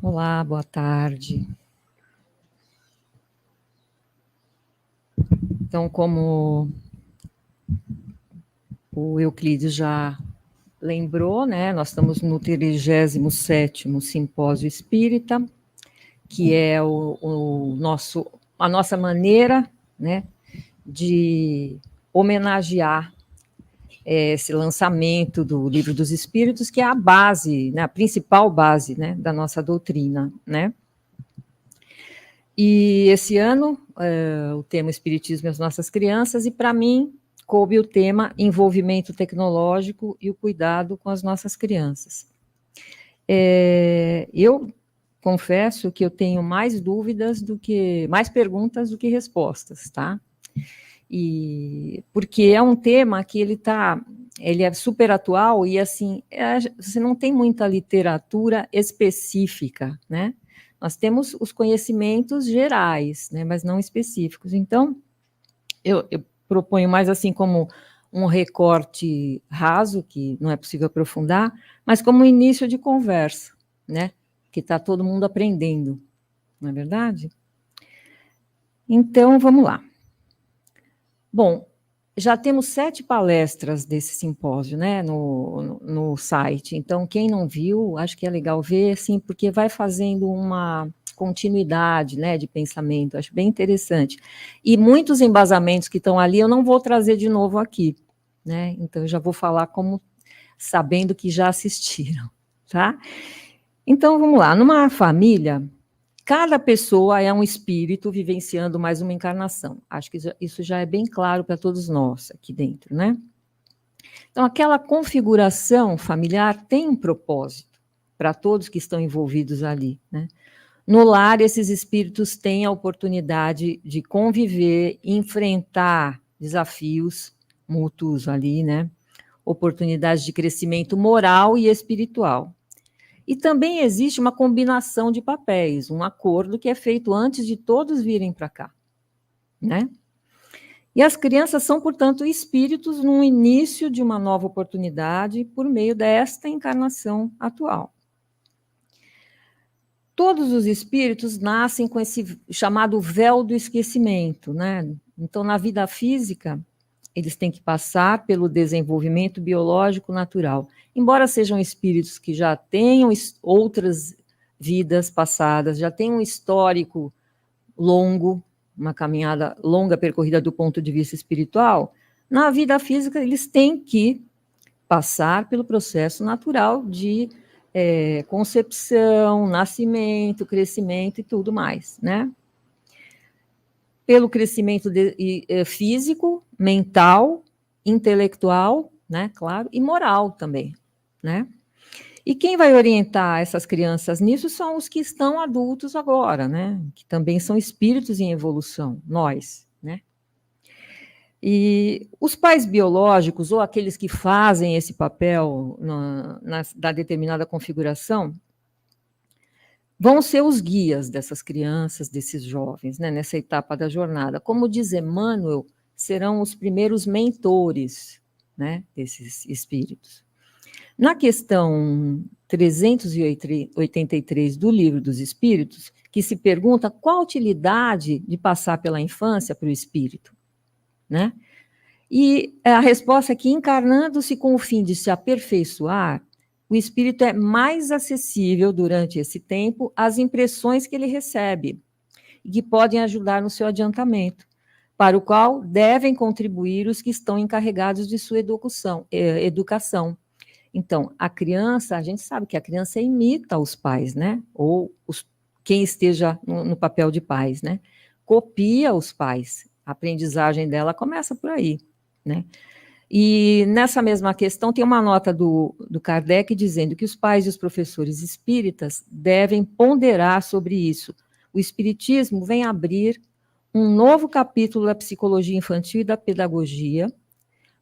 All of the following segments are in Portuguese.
Olá, boa tarde. Então, como o Euclides já lembrou, né, nós estamos no 37º Simpósio Espírita, que é a nossa maneira, né, de homenagear esse lançamento do Livro dos Espíritos, que é a base, né, a principal base, né, da nossa doutrina, né. E esse ano, o tema Espiritismo e as Nossas Crianças, e para mim, coube o tema Envolvimento Tecnológico e o Cuidado com as Nossas Crianças. Eu confesso que eu tenho mais mais perguntas do que respostas, tá? E porque é um tema que ele é super atual e assim, você não tem muita literatura específica, né? Nós temos os conhecimentos gerais, né, mas não específicos. Então, eu proponho mais assim como um recorte raso, que não é possível aprofundar, mas como um início de conversa, né? Que está todo mundo aprendendo, não é verdade? Então, vamos lá. Bom, já temos 7 palestras desse simpósio, né, no site. Então, quem não viu, acho que é legal ver, assim, porque vai fazendo uma continuidade, né, de pensamento. Acho bem interessante. E muitos embasamentos que estão ali eu não vou trazer de novo aqui, né? Então, eu já vou falar como sabendo que já assistiram, tá? Então, vamos lá. Numa família, cada pessoa é um espírito vivenciando mais uma encarnação. Acho que isso já é bem claro para todos nós aqui dentro, né? Então, aquela configuração familiar tem um propósito para todos que estão envolvidos ali, né? No lar, esses espíritos têm a oportunidade de conviver, enfrentar desafios mútuos ali, né? Oportunidades de crescimento moral e espiritual. E também existe uma combinação de papéis, um acordo que é feito antes de todos virem para cá, né? E as crianças são, portanto, espíritos no início de uma nova oportunidade por meio desta encarnação atual. Todos os espíritos nascem com esse chamado véu do esquecimento, né? Então, na vida física, eles têm que passar pelo desenvolvimento biológico natural. Embora sejam espíritos que já tenham outras vidas passadas, já têm um histórico longo, uma caminhada longa percorrida do ponto de vista espiritual, na vida física eles têm que passar pelo processo natural de concepção, nascimento, crescimento e tudo mais, né? Pelo crescimento físico, mental, intelectual, né, claro, e moral também, né? E quem vai orientar essas crianças nisso são os que estão adultos agora, né? Que também são espíritos em evolução, nós, né? E os pais biológicos, ou aqueles que fazem esse papel da determinada configuração, vão ser os guias dessas crianças, desses jovens, né, nessa etapa da jornada. Como diz Emmanuel, serão os primeiros mentores, né, desses espíritos. Na questão 383 do Livro dos Espíritos, que se pergunta qual a utilidade de passar pela infância para o espírito, né? E a resposta é que, encarnando-se com o fim de se aperfeiçoar, o espírito é mais acessível durante esse tempo às impressões que ele recebe e que podem ajudar no seu adiantamento, para o qual devem contribuir os que estão encarregados de sua educação. Então, a criança, a gente sabe que a criança imita os pais, né? Ou quem esteja no papel de pais, né? Copia os pais. A aprendizagem dela começa por aí, né? E nessa mesma questão tem uma nota do Kardec dizendo que os pais e os professores espíritas devem ponderar sobre isso. O espiritismo vem abrir um novo capítulo da psicologia infantil e da pedagogia,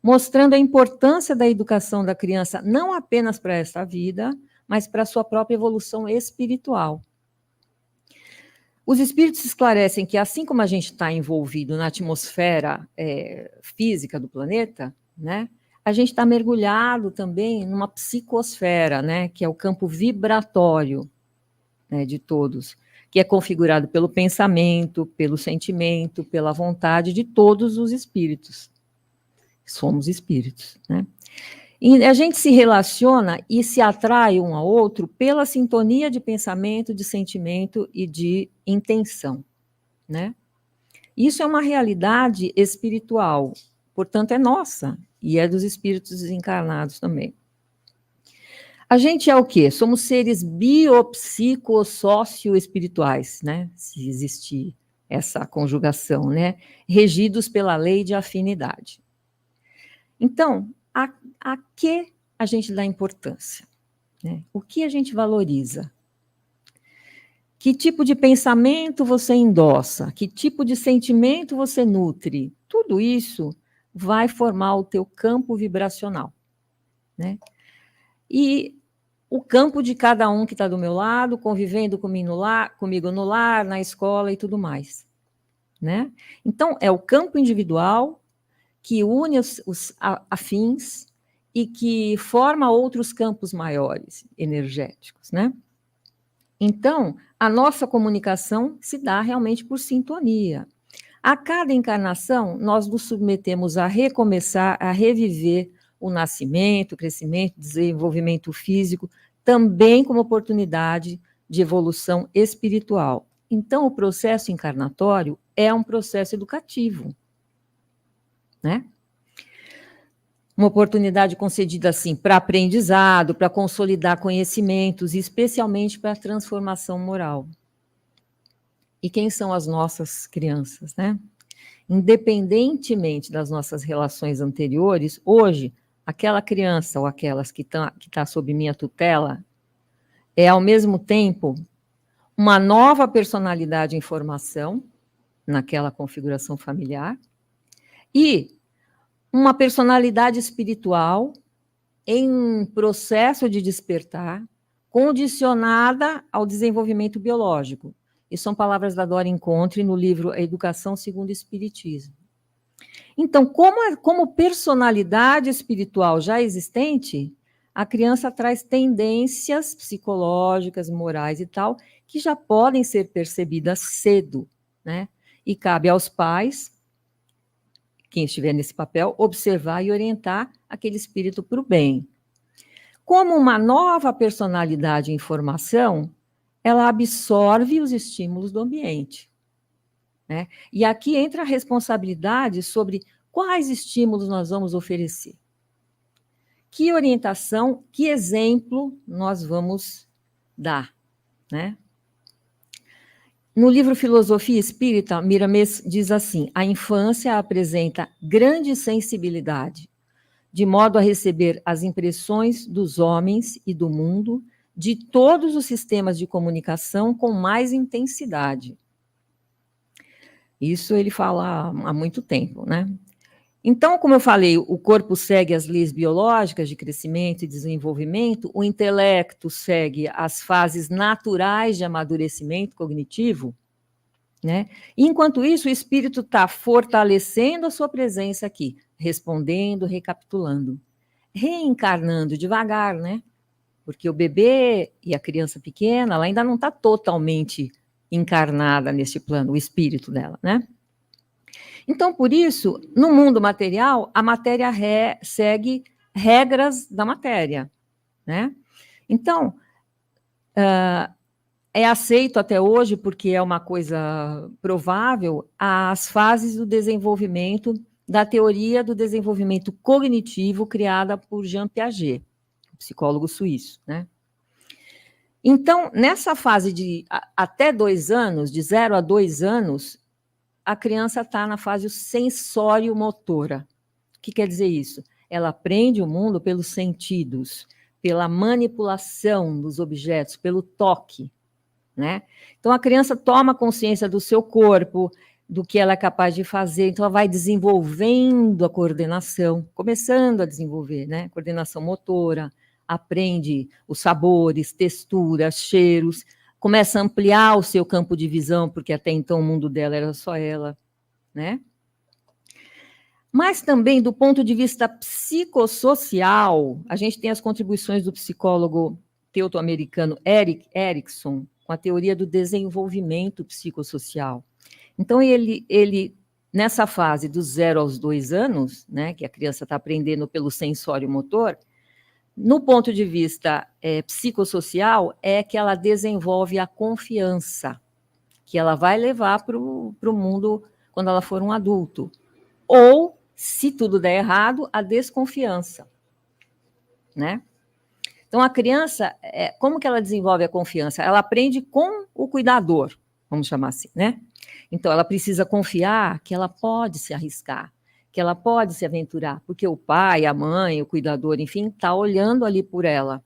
mostrando a importância da educação da criança não apenas para esta vida, mas para a sua própria evolução espiritual. Os espíritos esclarecem que, assim como a gente está envolvido na atmosfera física do planeta, né, a gente está mergulhado também numa psicosfera, né, que é o campo vibratório. né, de todos, que é configurado pelo pensamento, pelo sentimento, pela vontade de todos os espíritos. Somos espíritos, né? E a gente se relaciona e se atrai um ao outro pela sintonia de pensamento, de sentimento e de intenção, né? Isso é uma realidade espiritual, portanto é nossa e é dos espíritos desencarnados também. A gente é o quê? Somos seres biopsicossócio-espirituais, né? Se existir essa conjugação, né? Regidos pela lei de afinidade. Então, a que a gente dá importância? Né? O que a gente valoriza? Que tipo de pensamento você endossa? Que tipo de sentimento você nutre? Tudo isso vai formar o teu campo vibracional, né? E o campo de cada um que está do meu lado, convivendo comigo no lar, na escola e tudo mais, né? Então, é o campo individual que une os afins e que forma outros campos maiores, energéticos, né? Então, a nossa comunicação se dá realmente por sintonia. A cada encarnação, nós nos submetemos a recomeçar, a reviver o nascimento, o crescimento, desenvolvimento físico, também como oportunidade de evolução espiritual. Então, o processo encarnatório é um processo educativo, né? Uma oportunidade concedida, assim, para aprendizado, para consolidar conhecimentos, especialmente para a transformação moral. E quem são as nossas crianças, né? Independentemente das nossas relações anteriores, hoje, aquela criança ou aquelas que tá sob minha tutela é, ao mesmo tempo, uma nova personalidade em formação naquela configuração familiar e uma personalidade espiritual em processo de despertar, condicionada ao desenvolvimento biológico. E são palavras da Dora Encontre no livro A Educação segundo o Espiritismo. Então, como personalidade espiritual já existente, a criança traz tendências psicológicas, morais e tal, que já podem ser percebidas cedo, né? E cabe aos pais, quem estiver nesse papel, observar e orientar aquele espírito para o bem. Como uma nova personalidade em formação, ela absorve os estímulos do ambiente, né? E aqui entra a responsabilidade sobre quais estímulos nós vamos oferecer. Que orientação, que exemplo nós vamos dar, né? No livro Filosofia Espírita, Miramês diz assim: a infância apresenta grande sensibilidade, de modo a receber as impressões dos homens e do mundo, de todos os sistemas de comunicação com mais intensidade. Isso ele fala há muito tempo, né? Então, como eu falei, o corpo segue as leis biológicas de crescimento e desenvolvimento, o intelecto segue as fases naturais de amadurecimento cognitivo, né? Enquanto isso, o espírito está fortalecendo a sua presença aqui, respondendo, recapitulando, reencarnando devagar, né? Porque o bebê e a criança pequena, ela ainda não está totalmente encarnada neste plano, o espírito dela, né? Então, por isso, no mundo material, a matéria segue regras da matéria, né? Então, é aceito até hoje, porque é uma coisa provável, as fases do desenvolvimento da teoria do desenvolvimento cognitivo criada por Jean Piaget, psicólogo suíço, né? Então, nessa fase de até 2 anos, de 0 a 2 anos, a criança está na fase sensório-motora. O que quer dizer isso? Ela aprende o mundo pelos sentidos, pela manipulação dos objetos, pelo toque, né? Então, a criança toma consciência do seu corpo, do que ela é capaz de fazer, então ela vai desenvolvendo a coordenação, começando a desenvolver, né? Coordenação motora, aprende os sabores, texturas, cheiros, começa a ampliar o seu campo de visão, porque até então o mundo dela era só ela, né? Mas também, do ponto de vista psicossocial, a gente tem as contribuições do psicólogo teuto-americano Erik Erikson, com a teoria do desenvolvimento psicossocial. Então, ele nessa fase dos 0 aos 2 anos, né, que a criança está aprendendo pelo sensório motor, no ponto de vista psicossocial, é que ela desenvolve a confiança, que ela vai levar para o mundo quando ela for um adulto. Ou, se tudo der errado, a desconfiança, né? Então, a criança, como que ela desenvolve a confiança? Ela aprende com o cuidador, vamos chamar assim, né? Então, ela precisa confiar que ela pode se arriscar, que ela pode se aventurar, porque o pai, a mãe, o cuidador, enfim, está olhando ali por ela,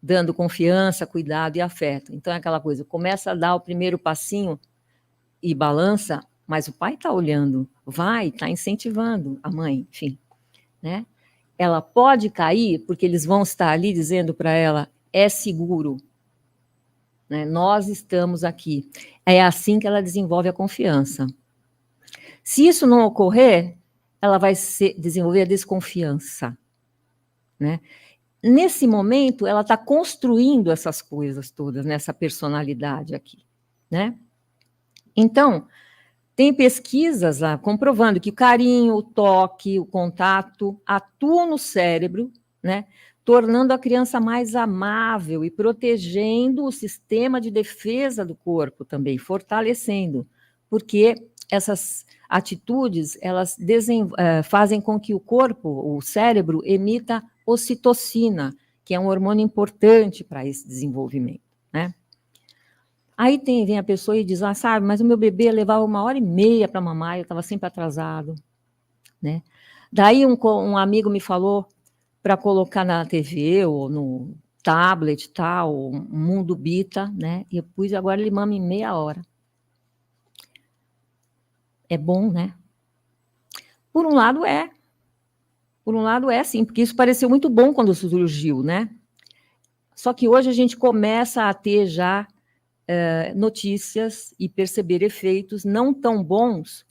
dando confiança, cuidado e afeto. Então, é aquela coisa, começa a dar o primeiro passinho e balança, mas o pai está olhando, vai, está incentivando a mãe, enfim, né? Ela pode cair, porque eles vão estar ali dizendo para ela, é seguro, né? Nós estamos aqui. É assim que ela desenvolve a confiança. Se isso não ocorrer, ela vai desenvolver a desconfiança, né? Nesse momento, ela está construindo essas coisas todas, nessa personalidade aqui, né? Então, tem pesquisas lá comprovando que o carinho, o toque, o contato atuam no cérebro, né, tornando a criança mais amável e protegendo o sistema de defesa do corpo também, fortalecendo, porque essas atitudes elas fazem com que o corpo, o cérebro, emita ocitocina, que é um hormônio importante para esse desenvolvimento, né? Aí vem a pessoa e diz, sabe, mas o meu bebê levava 1h30 para mamar, eu estava sempre atrasado, né? Daí um amigo me falou para colocar na TV ou no tablet, tal, o Mundo Bita, né? E eu pus, agora ele mama em meia hora. É bom, né? Por um lado sim, porque isso pareceu muito bom quando surgiu, né? Só que hoje a gente começa a ter já notícias e perceber efeitos não tão bons,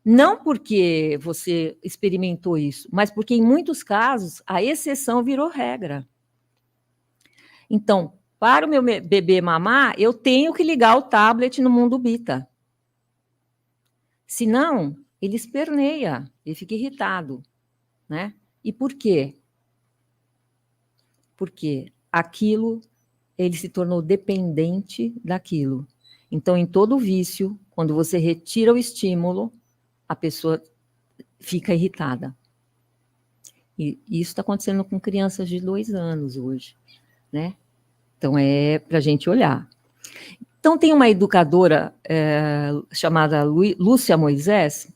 não porque você experimentou isso, mas porque, em muitos casos, a exceção virou regra. Então, para o meu bebê mamar, eu tenho que ligar o tablet no Mundo Bita. Senão, ele esperneia, ele fica irritado, né? E por quê? Porque aquilo, ele se tornou dependente daquilo. Então, em todo vício, quando você retira o estímulo, a pessoa fica irritada. E isso está acontecendo com crianças de 2 anos hoje, né? Então, é para a gente olhar. Então, tem uma educadora chamada Lúcia Moisés,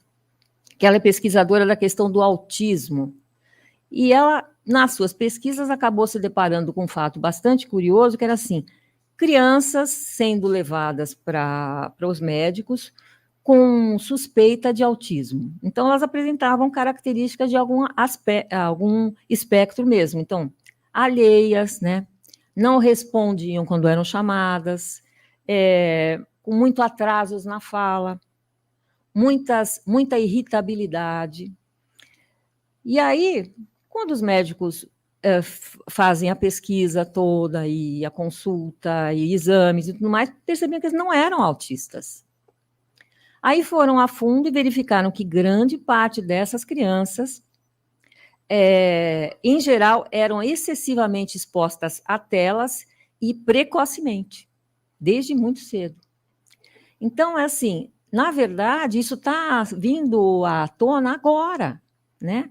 que ela é pesquisadora da questão do autismo, e ela, nas suas pesquisas, acabou se deparando com um fato bastante curioso, que era assim, crianças sendo levadas para os médicos com suspeita de autismo. Então, elas apresentavam características de algum espectro mesmo. Então, alheias, né? Não respondiam quando eram chamadas, com muito atrasos na fala, muita irritabilidade. E aí, quando os médicos fazem a pesquisa toda, e a consulta, e exames e tudo mais, percebiam que eles não eram autistas. Aí foram a fundo e verificaram que grande parte dessas crianças, em geral, eram excessivamente expostas a telas e precocemente, desde muito cedo. Então, é assim, na verdade, isso está vindo à tona agora, né?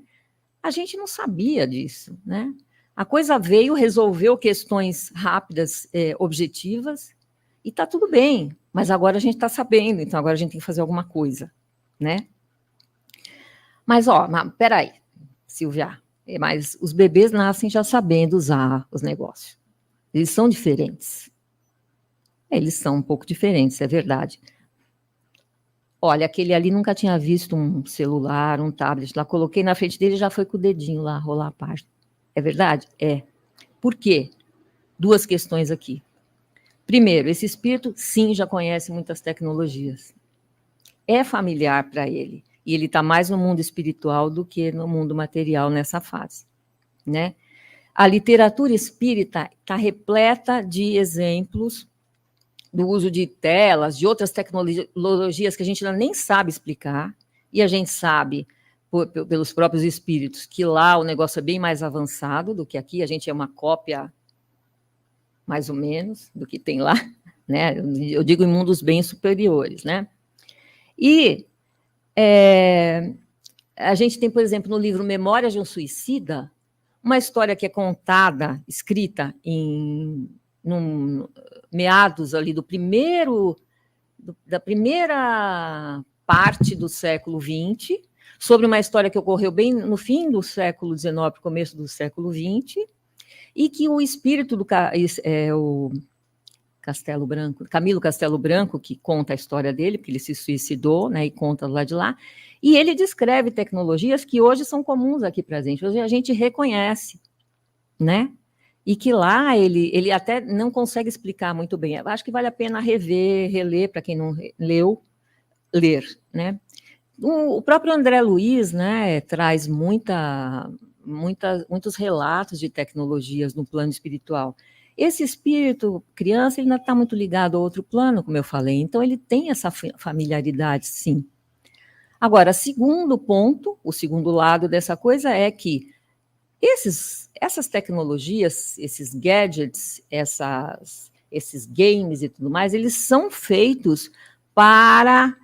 A gente não sabia disso, né? A coisa veio, resolveu questões rápidas, objetivas, e está tudo bem, mas agora a gente está sabendo, então agora a gente tem que fazer alguma coisa, né? Mas, peraí, Silvia, mas os bebês nascem já sabendo usar os negócios. Eles são diferentes. Eles são um pouco diferentes, é verdade. Olha, aquele ali nunca tinha visto um celular, um tablet. Lá coloquei na frente dele e já foi com o dedinho lá rolar a página. É verdade? É. Por quê? 2 questões aqui. Primeiro, esse espírito, sim, já conhece muitas tecnologias. É familiar para ele. E ele está mais no mundo espiritual do que no mundo material nessa fase, né? A literatura espírita está repleta de exemplos do uso de telas, de outras tecnologias que a gente ainda nem sabe explicar, e a gente sabe, pelos próprios espíritos, que lá o negócio é bem mais avançado do que aqui, a gente é uma cópia, mais ou menos, do que tem lá, né? Eu digo em mundos bem superiores, né? E a gente tem, por exemplo, no livro Memórias de um Suicida, uma história que é contada, escrita em meados ali da primeira parte do século XX, sobre uma história que ocorreu bem no fim do século XIX, começo do século XX, e que o espírito do o Castelo Branco, Camilo Castelo Branco, que conta a história dele, porque ele se suicidou, né, e conta lá de lá, e ele descreve tecnologias que hoje são comuns aqui para a gente, hoje a gente reconhece, né? E que lá ele até não consegue explicar muito bem. Eu acho que vale a pena reler, para quem não leu, ler, né? O próprio André Luiz, né, traz muitos relatos de tecnologias no plano espiritual. Esse espírito, criança, ele ainda está muito ligado a outro plano, como eu falei, então ele tem essa familiaridade, sim. Agora, segundo ponto, o segundo lado dessa coisa é que essas tecnologias, esses gadgets, esses games e tudo mais, eles são feitos para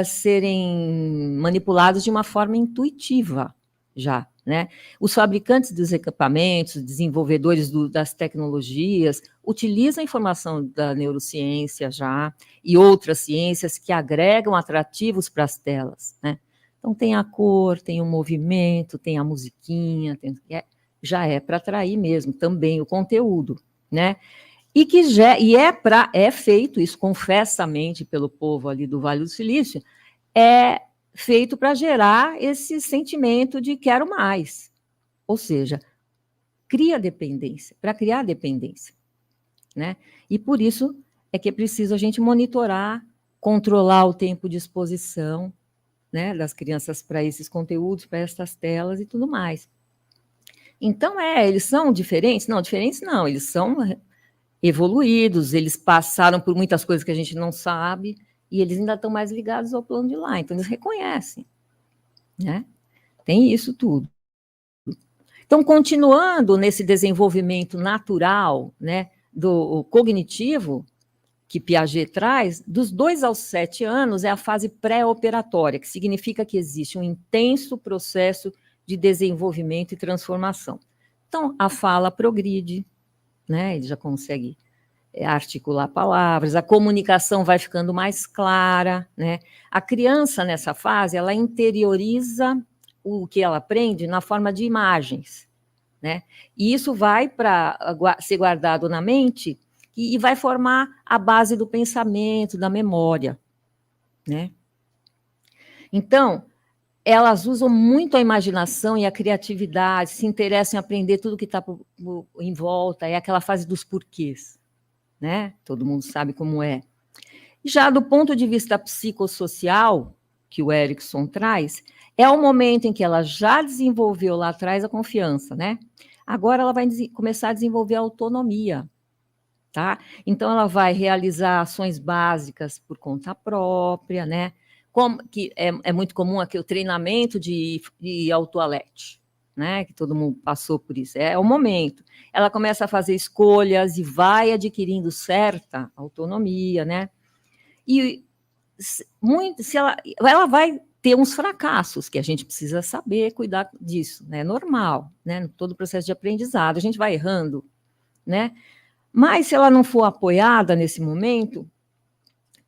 serem manipulados de uma forma intuitiva, já, né? Os fabricantes dos equipamentos, desenvolvedores das tecnologias, utilizam a informação da neurociência já e outras ciências que agregam atrativos para as telas, né? Então, tem a cor, tem o movimento, tem a musiquinha, já é para atrair mesmo também o conteúdo, né? E que é feito isso confessamente pelo povo ali do Vale do Silício, é feito para gerar esse sentimento de quero mais. Ou seja, cria dependência, para criar dependência, né? E por isso é que é preciso a gente monitorar, controlar o tempo de exposição, né, das crianças para esses conteúdos, para essas telas e tudo mais. Então, eles são diferentes? Não, diferentes não, eles são evoluídos, eles passaram por muitas coisas que a gente não sabe, e eles ainda estão mais ligados ao plano de lá, então eles reconhecem, né? Tem isso tudo. Então, continuando nesse desenvolvimento natural, né, do cognitivo, que Piaget traz, dos 2 aos 7 anos é a fase pré-operatória, que significa que existe um intenso processo de desenvolvimento e transformação. Então, a fala progride, né? Ele já consegue articular palavras, a comunicação vai ficando mais clara, né? A criança, nessa fase, ela interioriza o que ela aprende na forma de imagens, né? E isso vai ser guardado na mente e vai formar a base do pensamento, da memória, né? Então, elas usam muito a imaginação e a criatividade, se interessam em aprender tudo que está em volta, é aquela fase dos porquês, né? Todo mundo sabe como é. Já do ponto de vista psicossocial, que o Erickson traz, é o momento em que ela já desenvolveu lá atrás a confiança, né? Agora ela vai começar a desenvolver a autonomia, tá? Então, ela vai realizar ações básicas por conta própria, né? Que é muito comum aqui o treinamento de autoalete, né? Que todo mundo passou por isso. É o momento. Ela começa a fazer escolhas e vai adquirindo certa autonomia, né? E se ela vai ter uns fracassos que a gente precisa saber cuidar disso, né? É normal, né? Todo o processo de aprendizado, a gente vai errando, né? Mas se ela não for apoiada nesse momento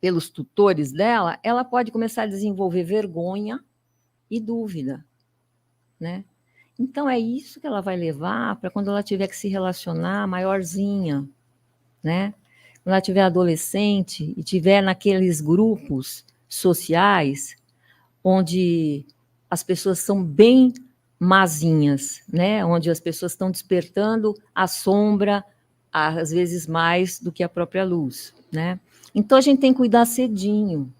pelos tutores dela, ela pode começar a desenvolver vergonha e dúvida, né? Então é isso que ela vai levar para quando ela tiver que se relacionar maiorzinha, né? Quando ela tiver adolescente e tiver naqueles grupos sociais onde as pessoas são bem mazinhas, né? Onde as pessoas estão despertando a sombra, às vezes mais do que a própria luz, né? Então, a gente tem que cuidar cedinho,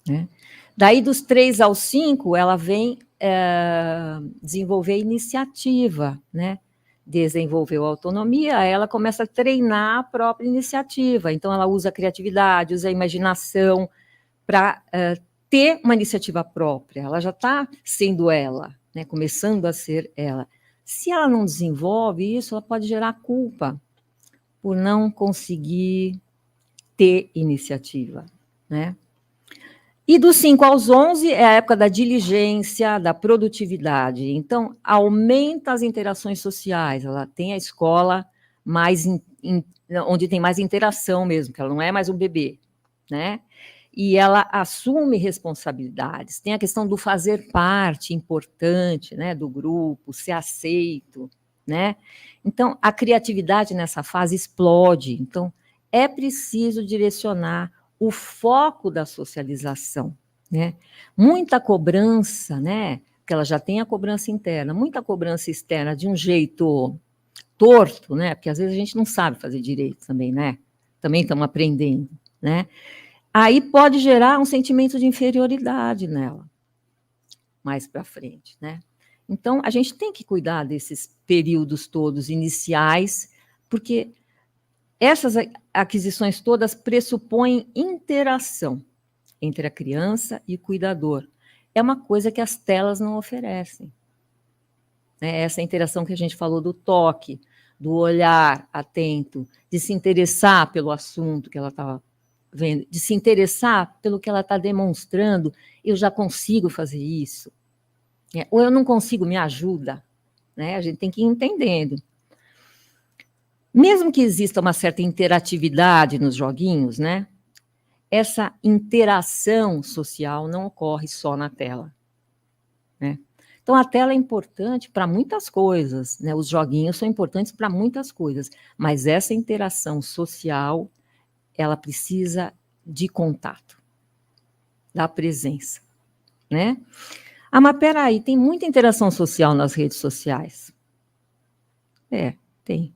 né? Daí, dos 3 aos 5, ela vem desenvolver iniciativa, né? desenvolveu a autonomia, ela começa a treinar a própria iniciativa. Então, ela usa a criatividade, usa a imaginação para ter uma iniciativa própria. Ela já está sendo ela, né, começando a ser ela. Se ela não desenvolve isso, ela pode gerar culpa por não conseguir ter iniciativa, né? E dos 5 aos 11 é a época da diligência, da produtividade. Então, aumenta as interações sociais. Ela tem a escola mais onde tem mais interação mesmo, que ela não é mais um bebê, né? E ela assume responsabilidades. Tem a questão do fazer parte importante, né, do grupo, ser aceito, né? Então, a criatividade nessa fase explode. Então, é preciso direcionar o foco da socialização, né? Muita cobrança, né? Porque ela já tem a cobrança interna, muita cobrança externa de um jeito torto, né? Porque às vezes a gente não sabe fazer direito também, né? Também estamos aprendendo, né? Aí pode gerar um sentimento de inferioridade nela, mais para frente, né? Então, a gente tem que cuidar desses períodos todos iniciais, porque essas aquisições todas pressupõem interação entre a criança e o cuidador. É uma coisa que as telas não oferecem, né? Essa interação que a gente falou do toque, do olhar atento, de se interessar pelo assunto que ela estava vendo, de se interessar pelo que ela está demonstrando, eu já consigo fazer isso, né? Ou eu não consigo, me ajuda, né? A gente tem que ir entendendo. Mesmo que exista uma certa interatividade nos joguinhos, né? Essa interação social não ocorre só na tela, né? Então, a tela é importante para muitas coisas, né? Os joguinhos são importantes para muitas coisas, mas essa interação social, ela precisa de contato, da presença, né? Ah, mas peraí, tem muita interação social nas redes sociais. Tem.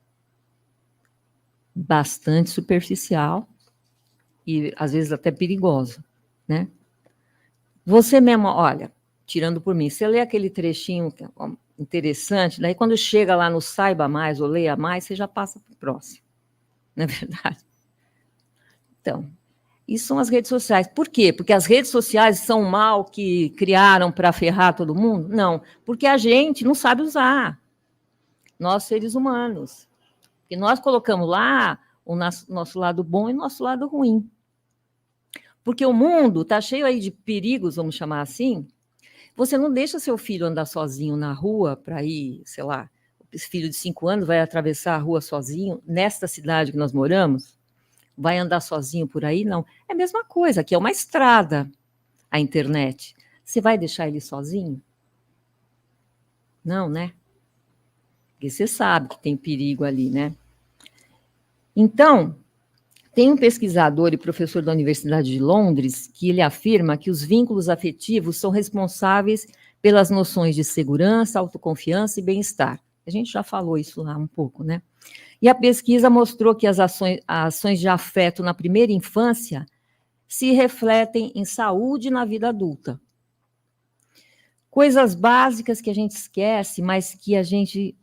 Bastante superficial e, às vezes, até perigosa, né? Você mesmo, olha, tirando por mim, você lê aquele trechinho interessante, daí quando chega lá no saiba mais ou leia mais, você já passa para o próximo, não é verdade? Então, isso são as redes sociais. Por quê? Porque as redes sociais são um mal que criaram para ferrar todo mundo? Não, porque a gente não sabe usar, nós seres humanos. Porque nós colocamos lá o nosso lado bom e o nosso lado ruim. Porque o mundo está cheio aí de perigos, vamos chamar assim. Você não deixa seu filho andar sozinho na rua para ir, sei lá, esse filho de 5 anos vai atravessar a rua sozinho, nesta cidade que nós moramos, vai andar sozinho por aí? Não. É a mesma coisa, aqui é uma estrada, a internet. Você vai deixar ele sozinho? Não, né? Porque você sabe que tem perigo ali, né? Então, tem um pesquisador e professor da Universidade de Londres que ele afirma que os vínculos afetivos são responsáveis pelas noções de segurança, autoconfiança e bem-estar. A gente já falou isso lá um pouco, né? E a pesquisa mostrou que as ações de afeto na primeira infância se refletem em saúde na vida adulta. Coisas básicas que a gente esquece, mas que a gente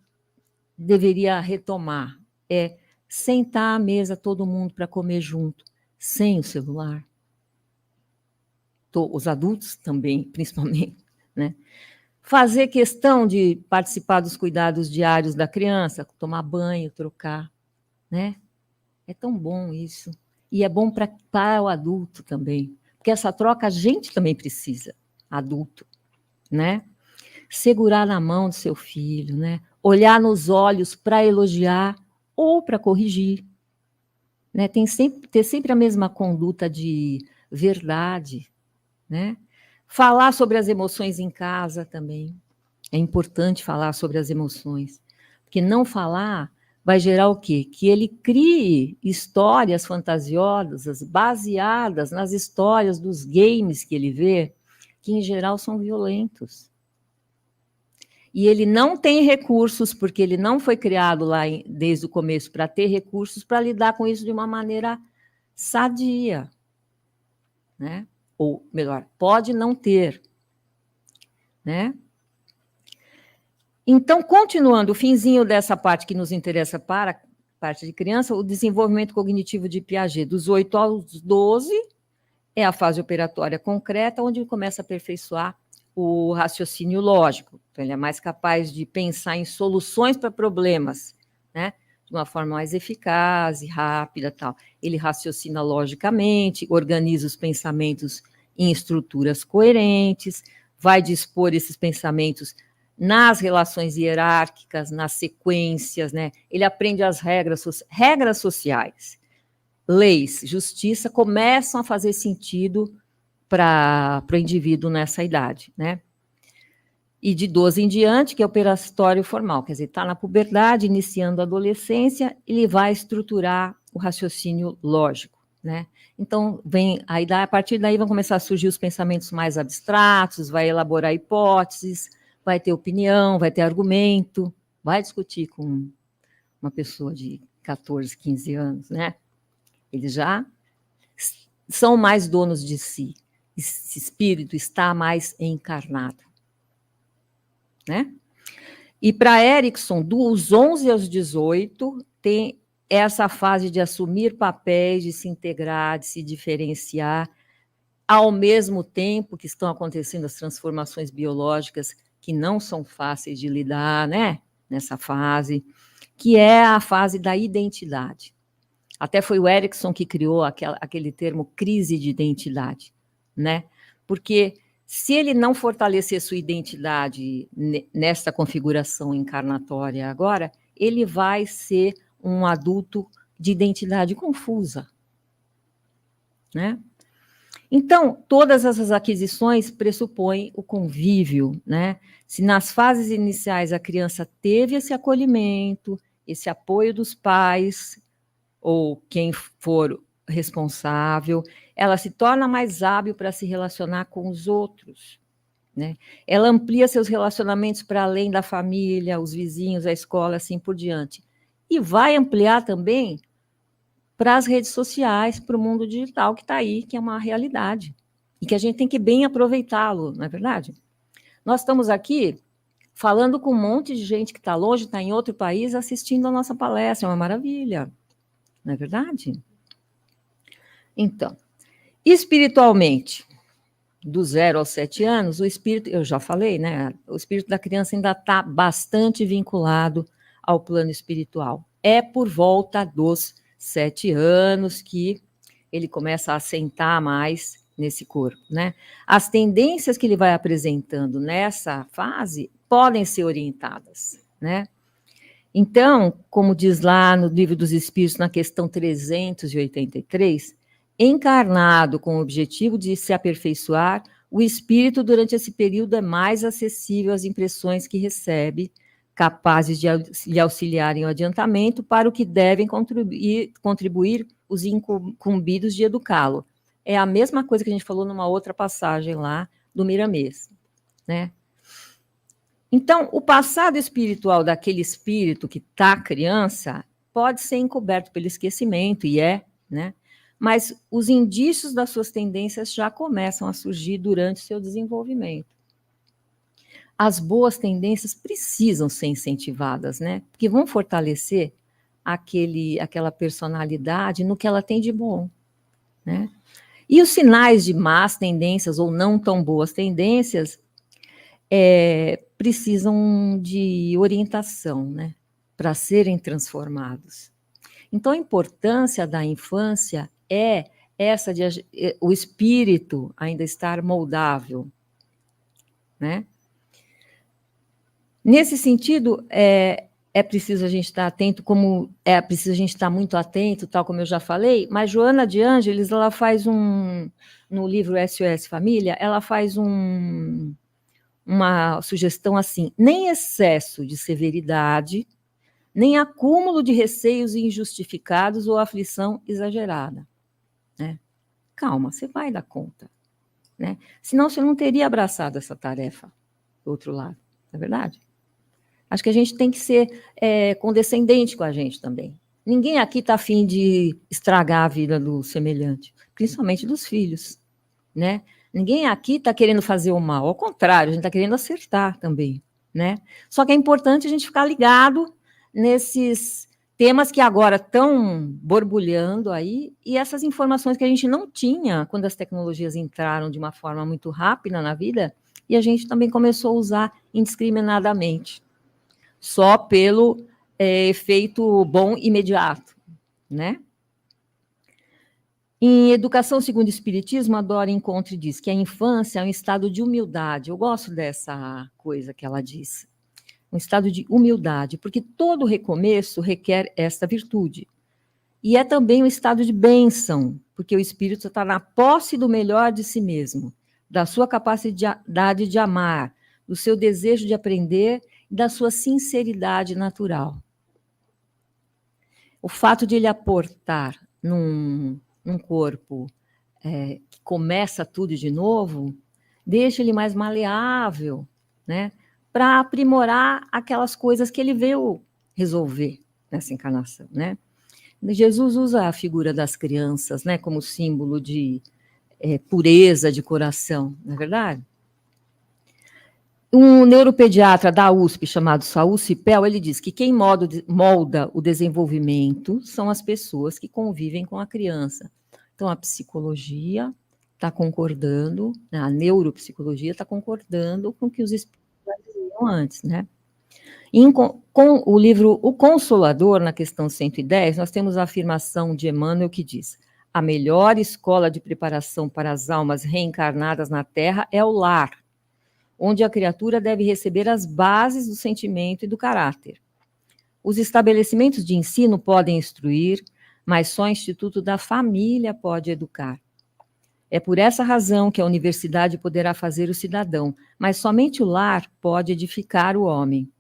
deveria retomar. É sentar à mesa todo mundo para comer junto, sem o celular. Os adultos também, principalmente, né? Fazer questão de participar dos cuidados diários da criança, tomar banho, trocar, né? É tão bom isso. E é bom para o adulto também, porque essa troca a gente também precisa, adulto, né? Segurar na mão do seu filho, né? Olhar nos olhos para elogiar ou para corrigir, né? Ter sempre a mesma conduta de verdade, né? Falar sobre as emoções em casa também. É importante falar sobre as emoções, porque não falar vai gerar o quê? Que ele crie histórias fantasiosas baseadas nas histórias dos games que ele vê, que em geral são violentos. E ele não tem recursos, porque ele não foi criado lá desde o começo para ter recursos para lidar com isso de uma maneira sadia, né? Ou melhor, pode não ter, né? Então, continuando, o finzinho dessa parte que nos interessa para a parte de criança, o desenvolvimento cognitivo de Piaget, dos 8 aos 12, é a fase operatória concreta, onde ele começa a aperfeiçoar o raciocínio lógico. Então, ele é mais capaz de pensar em soluções para problemas, né? De uma forma mais eficaz e rápida, tal. Ele raciocina logicamente, organiza os pensamentos em estruturas coerentes, vai dispor esses pensamentos nas relações hierárquicas, nas sequências, né? Ele aprende as regras sociais, leis, justiça, começam a fazer sentido para o indivíduo nessa idade, né? E de 12 em diante, que é operatório formal, quer dizer, está na puberdade, iniciando a adolescência, ele vai estruturar o raciocínio lógico, né? Então, a partir daí vão começar a surgir os pensamentos mais abstratos, vai elaborar hipóteses, vai ter opinião, vai ter argumento, vai discutir com uma pessoa de 14, 15 anos, né? Eles já são mais donos de si. Esse espírito está mais encarnado, né? E para Erikson, dos 11 aos 18, tem essa fase de assumir papéis, de se integrar, de se diferenciar, ao mesmo tempo que estão acontecendo as transformações biológicas que não são fáceis de lidar, né? Nessa fase, que é a fase da identidade. Até foi o Erikson que criou aquele termo crise de identidade, né? Porque se ele não fortalecer sua identidade nesta configuração encarnatória agora, ele vai ser um adulto de identidade confusa, né? Então, todas essas aquisições pressupõem o convívio, né? Se nas fases iniciais a criança teve esse acolhimento, esse apoio dos pais, ou quem for responsável, ela se torna mais hábil para se relacionar com os outros, né? Ela amplia seus relacionamentos para além da família, os vizinhos, a escola, assim por diante. E vai ampliar também para as redes sociais, para o mundo digital que está aí, que é uma realidade, e que a gente tem que bem aproveitá-lo, não é verdade? Nós estamos aqui falando com um monte de gente que está longe, está em outro país, assistindo a nossa palestra, é uma maravilha, não é verdade? Então, espiritualmente, do 0 aos 7 anos, o espírito, eu já falei, né? O espírito da criança ainda está bastante vinculado ao plano espiritual. É por volta dos 7 anos que ele começa a assentar mais nesse corpo, né? As tendências que ele vai apresentando nessa fase podem ser orientadas, né? Então, como diz lá no Livro dos Espíritos, na questão 383, encarnado com o objetivo de se aperfeiçoar, o espírito, durante esse período, é mais acessível às impressões que recebe, capazes de lhe auxiliar em adiantamento para o que devem contribuir os incumbidos de educá-lo. É a mesma coisa que a gente falou numa outra passagem lá do Miramês, né? Então, o passado espiritual daquele espírito que está criança pode ser encoberto pelo esquecimento, e né? Mas os indícios das suas tendências já começam a surgir durante o seu desenvolvimento. As boas tendências precisam ser incentivadas, né? Porque vão fortalecer aquela personalidade no que ela tem de bom, né? E os sinais de más tendências ou não tão boas tendências precisam de orientação, né, para serem transformados. Então, a importância da infância é essa de o espírito ainda estar moldável, né? Nesse sentido, é preciso a gente estar atento, é preciso a gente estar muito atento, tal como eu já falei, mas Joana de Ângeles, ela faz no livro SOS Família, ela faz uma sugestão assim: nem excesso de severidade, nem acúmulo de receios injustificados ou aflição exagerada, né? Calma, você vai dar conta, né? Senão você não teria abraçado essa tarefa do outro lado, não é verdade? Acho que a gente tem que ser condescendente com a gente também. Ninguém aqui está afim de estragar a vida do semelhante, principalmente dos filhos, né? Ninguém aqui está querendo fazer o mal, ao contrário, a gente está querendo acertar também, né? Só que é importante a gente ficar ligado nesses temas que agora estão borbulhando aí, e essas informações que a gente não tinha quando as tecnologias entraram de uma forma muito rápida na vida, e a gente também começou a usar indiscriminadamente, só pelo efeito bom imediato, né? Em Educação segundo o Espiritismo, a Dora encontra e diz que a infância é um estado de humildade. Eu gosto dessa coisa que ela diz. Um estado de humildade, porque todo recomeço requer esta virtude. E é também um estado de bênção, porque o espírito está na posse do melhor de si mesmo, da sua capacidade de amar, do seu desejo de aprender e da sua sinceridade natural. O fato de ele aportar num corpo que começa tudo de novo, deixa ele mais maleável, né? Para aprimorar aquelas coisas que ele veio resolver nessa encarnação, né? Jesus usa a figura das crianças, né, como símbolo de pureza de coração, não é verdade? Um neuropediatra da USP, chamado Saul Cipel, ele diz que quem molda o desenvolvimento são as pessoas que convivem com a criança. Então, a psicologia está concordando, a neuropsicologia está concordando com o que os espíritos diziam antes, né? Com o livro O Consolador, na questão 110, nós temos a afirmação de Emmanuel que diz: a melhor escola de preparação para as almas reencarnadas na Terra é o lar, onde a criatura deve receber as bases do sentimento e do caráter. Os estabelecimentos de ensino podem instruir, mas só o Instituto da Família pode educar. É por essa razão que a universidade poderá fazer o cidadão, mas somente o lar pode edificar o homem.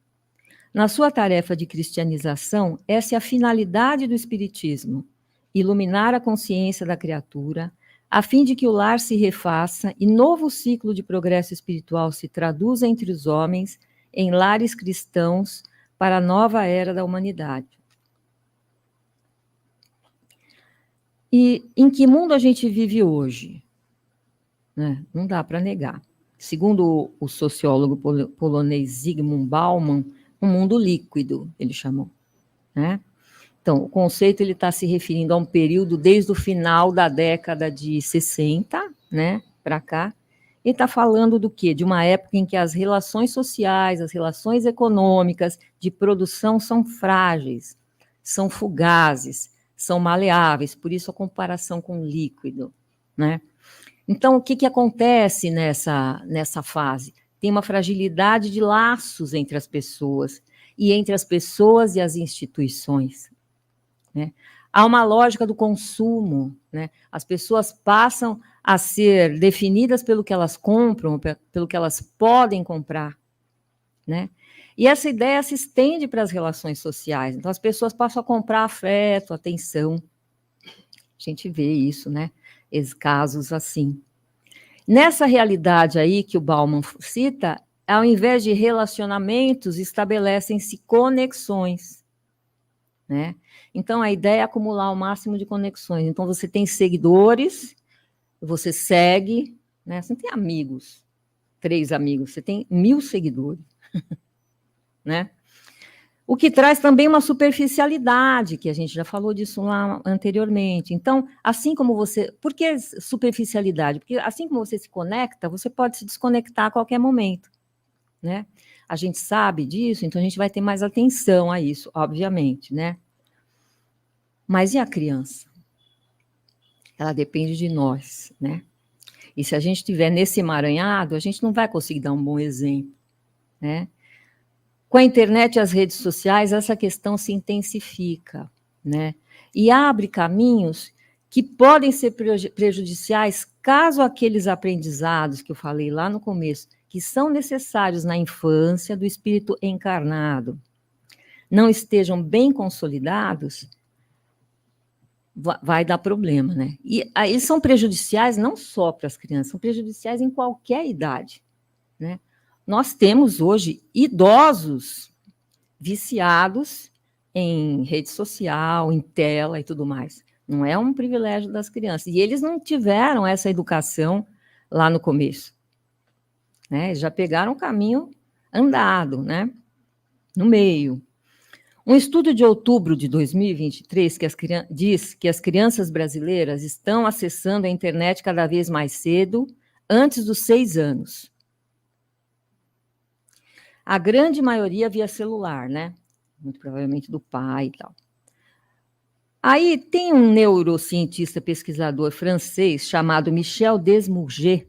Na sua tarefa de cristianização, essa é a finalidade do Espiritismo: iluminar a consciência da criatura, a fim de que o lar se refaça e novo ciclo de progresso espiritual se traduza entre os homens em lares cristãos para a nova era da humanidade. E em que mundo a gente vive hoje? Né? Não dá para negar. Segundo o sociólogo polonês Zygmunt Bauman, um mundo líquido, ele chamou, né? Então, o conceito ele está se referindo a um período desde o final da década de 60, né, para cá, e está falando do quê? De uma época em que as relações sociais, as relações econômicas de produção são frágeis, são fugazes, são maleáveis, por isso a comparação com o líquido, né? Então, o que acontece nessa fase? Tem uma fragilidade de laços entre as pessoas e entre as pessoas e as instituições, né? Há uma lógica do consumo, né? As pessoas passam a ser definidas pelo que elas compram, pelo que elas podem comprar, né? E essa ideia se estende para as relações sociais. Então, as pessoas passam a comprar afeto, atenção. A gente vê isso, né? Casos assim. Nessa realidade aí que o Bauman cita, ao invés de relacionamentos, estabelecem-se conexões, né? Então, a ideia é acumular o máximo de conexões. Então, você tem seguidores, você segue, né? Você não tem amigos, 3 amigos, você tem 1000 seguidores, né? O que traz também uma superficialidade, que a gente já falou disso lá anteriormente. Então, assim como você... Por que superficialidade? Porque assim como você se conecta, você pode se desconectar a qualquer momento, né? A gente sabe disso, então a gente vai ter mais atenção a isso, obviamente, né? Mas e a criança? Ela depende de nós, né? E se a gente estiver nesse emaranhado, a gente não vai conseguir dar um bom exemplo, né? Com a internet e as redes sociais, essa questão se intensifica, né? E abre caminhos que podem ser prejudiciais caso aqueles aprendizados que eu falei lá no começo, que são necessários na infância do espírito encarnado, não estejam bem consolidados, vai dar problema, né? E eles são prejudiciais não só para as crianças, são prejudiciais em qualquer idade, né? Nós temos hoje idosos viciados em rede social, em tela e tudo mais. Não é um privilégio das crianças. E eles não tiveram essa educação lá no começo, né? Já pegaram o caminho andado, né? No meio. Um estudo de outubro de 2023 diz que as crianças brasileiras estão acessando a internet cada vez mais cedo, antes dos 6 anos. A grande maioria via celular, né? Muito provavelmente do pai e tal. Aí tem um neurocientista pesquisador francês chamado Michel Desmourget,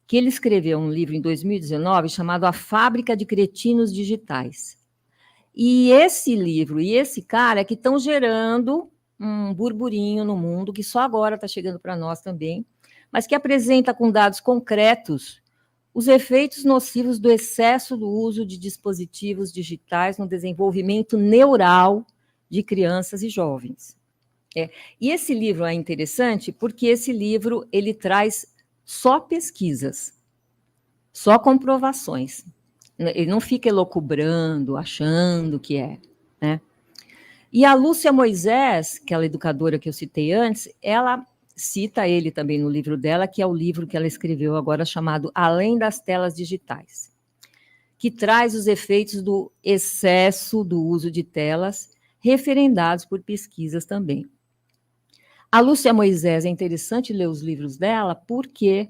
que ele escreveu um livro em 2019 chamado A Fábrica de Cretinos Digitais. E esse livro e esse cara é que estão gerando um burburinho no mundo, que só agora está chegando para nós também, mas que apresenta com dados concretos os efeitos nocivos do excesso do uso de dispositivos digitais no desenvolvimento neural de crianças e jovens. E esse livro é interessante porque esse livro ele traz só pesquisas, só comprovações. Ele não fica elocubrando, achando que é, né? E a Lúcia Moisés, aquela educadora que eu citei antes, ela cita ele também no livro dela, que é o livro que ela escreveu agora chamado Além das Telas Digitais, que traz os efeitos do excesso do uso de telas, referendados por pesquisas também. A Lúcia Moisés, é interessante ler os livros dela, porque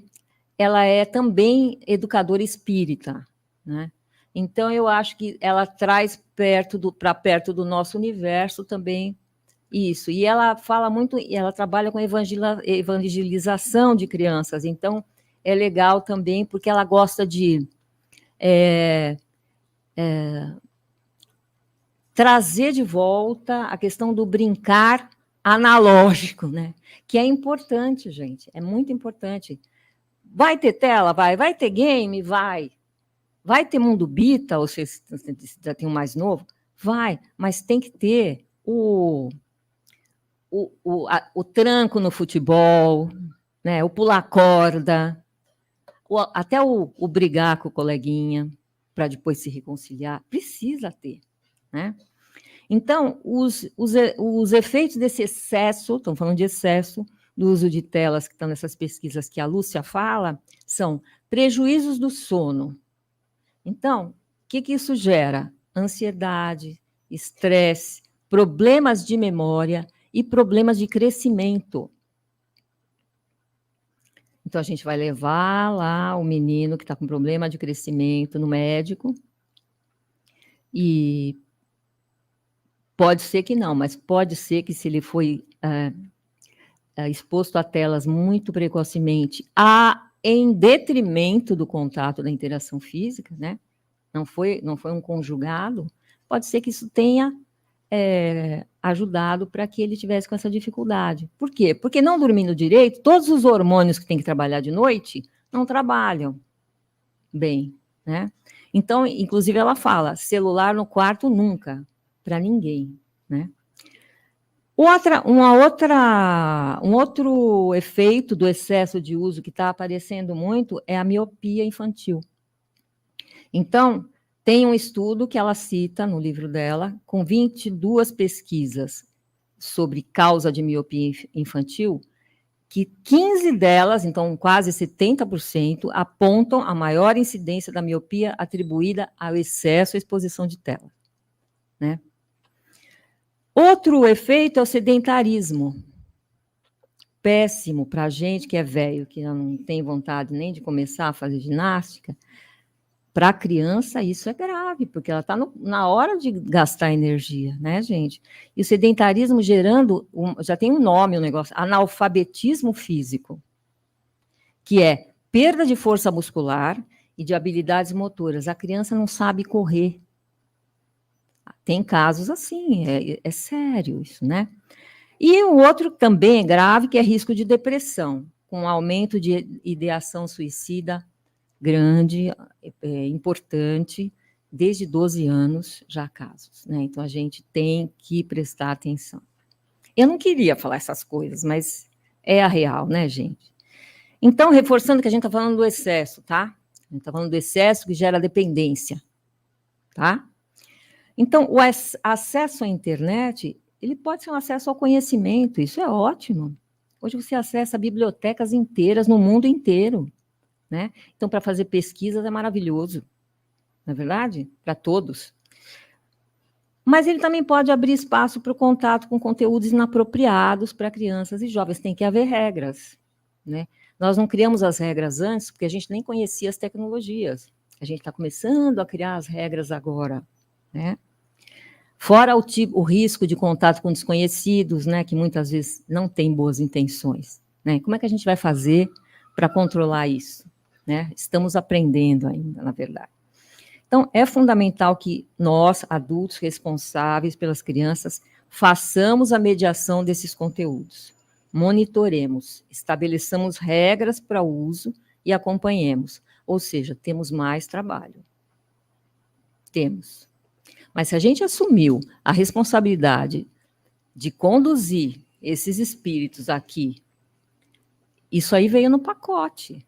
ela é também educadora espírita, né? Então, eu acho que ela traz para perto do nosso universo também isso. E ela fala muito, e ela trabalha com evangelização de crianças, então é legal também, porque ela gosta de trazer de volta a questão do brincar analógico, né? Que é importante, gente, é muito importante. Vai ter tela? Vai ter game? Vai ter Mundo Bita, ou se já tem um mais novo? Vai, mas tem que ter o tranco no futebol, né? O pular corda, até o brigar com o coleguinha, para depois se reconciliar. Precisa ter, né? Então, os efeitos desse excesso, estamos falando de excesso, do uso de telas que estão nessas pesquisas que a Lúcia fala, são prejuízos do sono. Então, o que isso gera? Ansiedade, estresse, problemas de memória e problemas de crescimento. Então, a gente vai levar lá o menino que está com problema de crescimento no médico e pode ser que não, mas pode ser que se ele foi exposto a telas muito precocemente, em detrimento do contato da interação física, né? Não foi um conjugado, pode ser que isso tenha ajudado para que ele tivesse com essa dificuldade. Por quê? Porque não dormindo direito, todos os hormônios que tem que trabalhar de noite não trabalham bem, né? Então, inclusive, ela fala, celular no quarto nunca, para ninguém, né? Um outro efeito do excesso de uso que está aparecendo muito é a miopia infantil. Então, tem um estudo que ela cita no livro dela, com 22 pesquisas sobre causa de miopia infantil, que 15 delas, então quase 70%, apontam a maior incidência da miopia atribuída ao excesso à exposição de tela, né? Outro efeito é o sedentarismo. Péssimo para a gente que é velho, que não tem vontade nem de começar a fazer ginástica. Para a criança, isso é grave, porque ela está na hora de gastar energia, né, gente? E o sedentarismo gerando, já tem um nome o negócio, analfabetismo físico, que é perda de força muscular e de habilidades motoras. A criança não sabe correr. Tem casos assim, é sério isso, né? E o outro também é grave, que é risco de depressão, com aumento de ideação suicida grande, importante, desde 12 anos já há casos, né? Então a gente tem que prestar atenção. Eu não queria falar essas coisas, mas é a real, né, gente? Então, reforçando que a gente está falando do excesso, tá? A gente está falando do excesso que gera dependência, tá? Então, o acesso à internet, ele pode ser um acesso ao conhecimento, isso é ótimo. Hoje você acessa bibliotecas inteiras no mundo inteiro, né? Então, para fazer pesquisas é maravilhoso. na verdade? Para todos. Mas ele também pode abrir espaço para o contato com conteúdos inapropriados para crianças e jovens. Tem que haver regras, né? Nós não criamos as regras antes porque a gente nem conhecia as tecnologias. A gente está começando a criar as regras agora, né? Fora o risco de contato com desconhecidos, né, que muitas vezes não têm boas intenções, né? Como é que a gente vai fazer para controlar isso, né? Estamos aprendendo ainda, na verdade. Então, é fundamental que nós, adultos responsáveis pelas crianças, façamos a mediação desses conteúdos, monitoremos, estabeleçamos regras para o uso e acompanhemos. Ou seja, temos mais trabalho. Temos. Mas se a gente assumiu a responsabilidade de conduzir esses espíritos aqui, isso aí veio no pacote,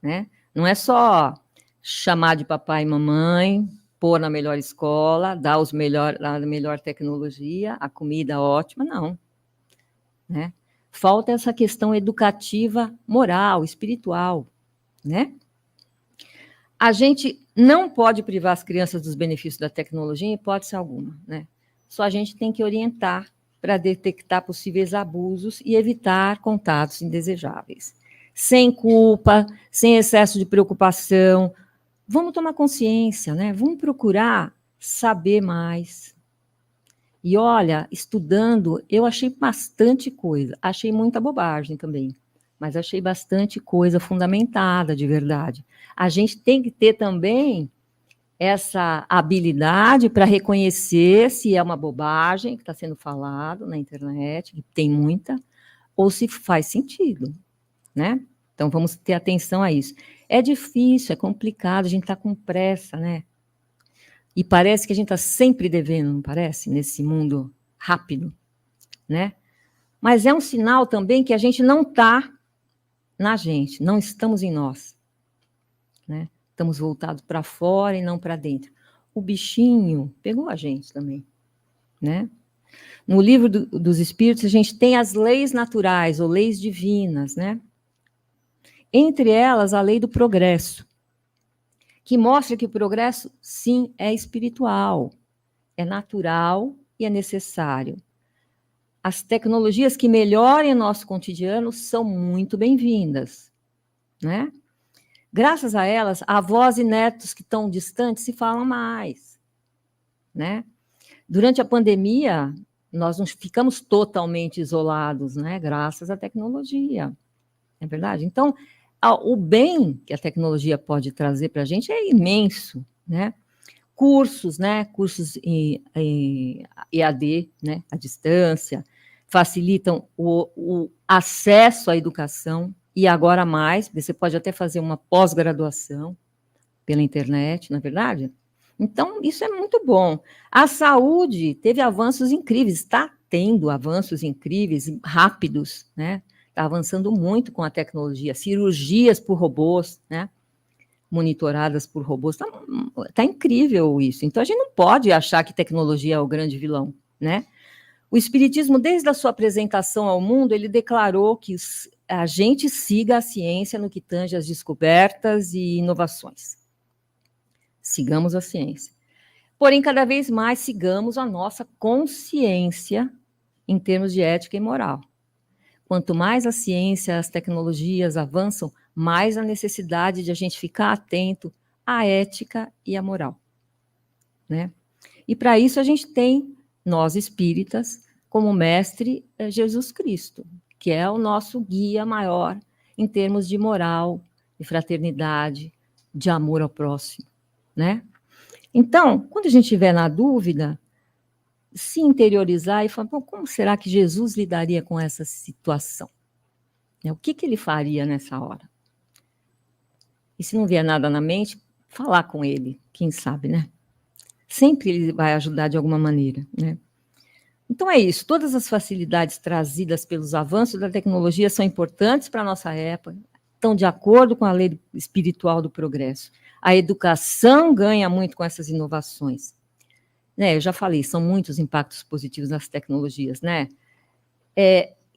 né? Não é só chamar de papai e mamãe, pôr na melhor escola, dar a melhor tecnologia, a comida ótima, não. Né? Falta essa questão educativa, moral, espiritual, né? A gente não pode privar as crianças dos benefícios da tecnologia em hipótese alguma, né? Só a gente tem que orientar para detectar possíveis abusos e evitar contatos indesejáveis. Sem culpa, sem excesso de preocupação. Vamos tomar consciência, né? Vamos procurar saber mais. E olha, estudando, eu achei bastante coisa. Achei muita bobagem também, mas achei bastante coisa fundamentada, de verdade. A gente tem que ter também essa habilidade para reconhecer se é uma bobagem que está sendo falado na internet, que tem muita, ou se faz sentido, né? Então, vamos ter atenção a isso. É difícil, é complicado, a gente está com pressa, né? E parece que a gente está sempre devendo, não parece? Nesse mundo rápido, né? Mas é um sinal também que a gente não está na gente, não estamos em nós, né? Estamos voltados para fora e não para dentro. O bichinho pegou a gente também, né? No livro dos Espíritos, a gente tem as leis naturais, ou leis divinas, né? Entre elas, a lei do progresso, que mostra que o progresso, sim, é espiritual, é natural e é necessário. As tecnologias que melhorem o nosso cotidiano são muito bem-vindas, né? Graças a elas, avós e netos que estão distantes se falam mais, né? Durante a pandemia, nós não ficamos totalmente isolados, né? Graças à tecnologia, é verdade? Então, o bem que a tecnologia pode trazer para a gente é imenso, né? Cursos, né? Cursos em EAD, né? À distância, facilitam o acesso à educação, e agora mais, você pode até fazer uma pós-graduação pela internet, não é verdade? Então, isso é muito bom. A saúde teve avanços incríveis, está tendo avanços incríveis, rápidos, né? Está avançando muito com a tecnologia, cirurgias por robôs, né? Monitoradas por robôs, tá incrível isso. Então, a gente não pode achar que tecnologia é o grande vilão, né? O Espiritismo, desde a sua apresentação ao mundo, ele declarou que a gente siga a ciência no que tange às descobertas e inovações. Sigamos a ciência. Porém, cada vez mais sigamos a nossa consciência em termos de ética e moral. Quanto mais a ciência, as tecnologias avançam, mais a necessidade de a gente ficar atento à ética e à moral, né? E para isso a gente tem, nós espíritas, como mestre Jesus Cristo, que é o nosso guia maior em termos de moral, de fraternidade, de amor ao próximo, né? Então, quando a gente estiver na dúvida, se interiorizar e falar, bom, como será que Jesus lidaria com essa situação? O que ele faria nessa hora? E se não vier nada na mente, falar com ele, quem sabe, né? Sempre ele vai ajudar de alguma maneira, né? Então é isso, todas as facilidades trazidas pelos avanços da tecnologia são importantes para a nossa época, estão de acordo com a lei espiritual do progresso. A educação ganha muito com essas inovações. Né, eu já falei, são muitos impactos positivos nas tecnologias, né?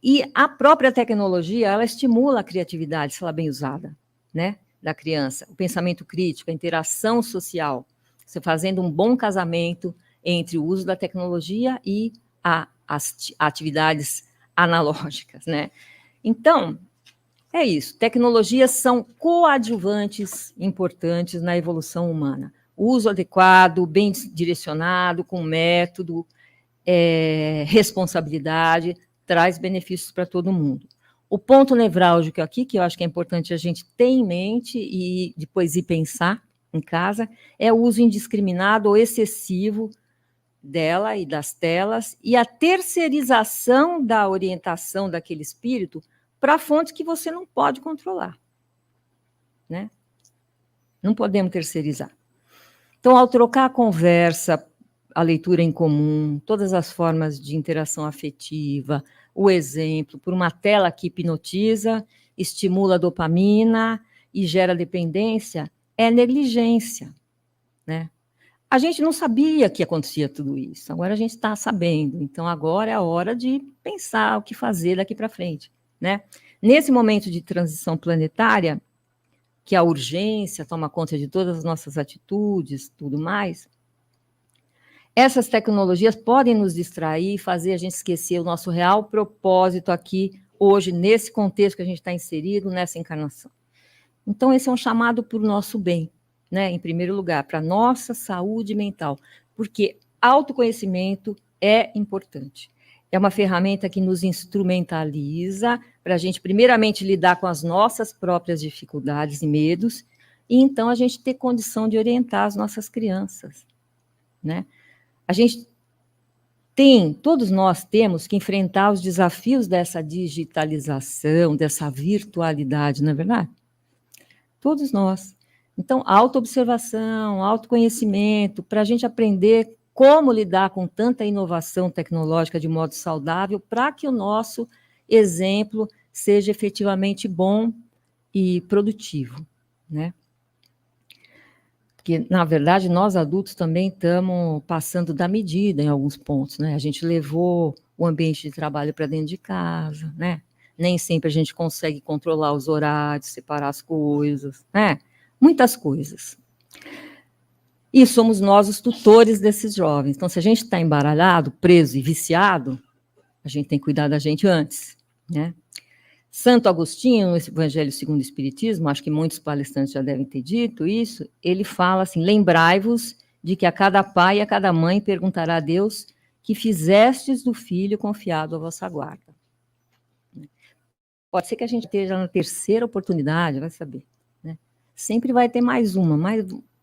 E a própria tecnologia, ela estimula a criatividade, se ela é bem usada, né? da criança, o pensamento crítico, a interação social, você fazendo um bom casamento entre o uso da tecnologia e as atividades analógicas, né? Então, é isso. Tecnologias são coadjuvantes importantes na evolução humana. O uso adequado, bem direcionado, com método, responsabilidade, traz benefícios para todo mundo. O ponto nevrálgico aqui, que eu acho que é importante a gente ter em mente e depois ir pensar em casa, é o uso indiscriminado ou excessivo dela e das telas e a terceirização da orientação daquele espírito para fontes que você não pode controlar, né? Não podemos terceirizar. Então, ao trocar a conversa, a leitura em comum, todas as formas de interação afetiva, o exemplo, por uma tela que hipnotiza, estimula a dopamina e gera dependência, é negligência, né? A gente não sabia que acontecia tudo isso, agora a gente está sabendo, então agora é a hora de pensar o que fazer daqui para frente, né? Nesse momento de transição planetária, que a urgência toma conta de todas as nossas atitudes, tudo mais, essas tecnologias podem nos distrair e fazer a gente esquecer o nosso real propósito aqui, hoje, nesse contexto que a gente está inserido, nessa encarnação. Então, esse é um chamado para o nosso bem, né? Em primeiro lugar, para a nossa saúde mental, porque autoconhecimento é importante. É uma ferramenta que nos instrumentaliza para a gente, primeiramente, lidar com as nossas próprias dificuldades e medos, e então a gente ter condição de orientar as nossas crianças, né? A gente todos nós temos que enfrentar os desafios dessa digitalização, dessa virtualidade, não é verdade? Todos nós. Então, autoobservação, autoconhecimento, para a gente aprender como lidar com tanta inovação tecnológica de modo saudável, para que o nosso exemplo seja efetivamente bom e produtivo, né? Porque, na verdade, nós adultos também estamos passando da medida em alguns pontos, né? A gente levou o ambiente de trabalho para dentro de casa, né? Nem sempre a gente consegue controlar os horários, separar as coisas, né? Muitas coisas. E somos nós os tutores desses jovens. Então, se a gente está embaralhado, preso e viciado, a gente tem que cuidar da gente antes, né? Santo Agostinho, no Evangelho segundo o Espiritismo, acho que muitos palestrantes já devem ter dito isso, ele fala assim, lembrai-vos de que a cada pai e a cada mãe perguntará a Deus que fizestes do filho confiado à vossa guarda. Pode ser que a gente esteja na terceira oportunidade, vai saber, né? Sempre vai ter mais uma,